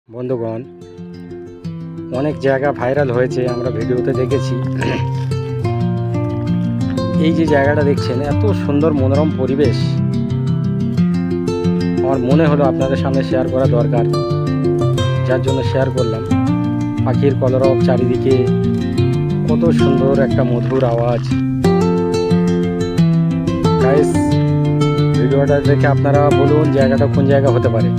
বন্ধুগণ, অনেক জায়গা ভাইরাল হয়েছে, আমরা ভিডিওতে দেখেছি। এই যে জায়গাটা দেখছেন, এত সুন্দর মনোরম পরিবেশ, আমার মনে হলো আপনাদের সামনে শেয়ার করা দরকার, যার জন্য শেয়ার করলাম। পাখির কলরব, চারিদিকে কত সুন্দর একটা মধুর আওয়াজ। গাইস, ভিডিওটা দেখে আপনারা বলুন জায়গাটা কোন জায়গা হতে পারে।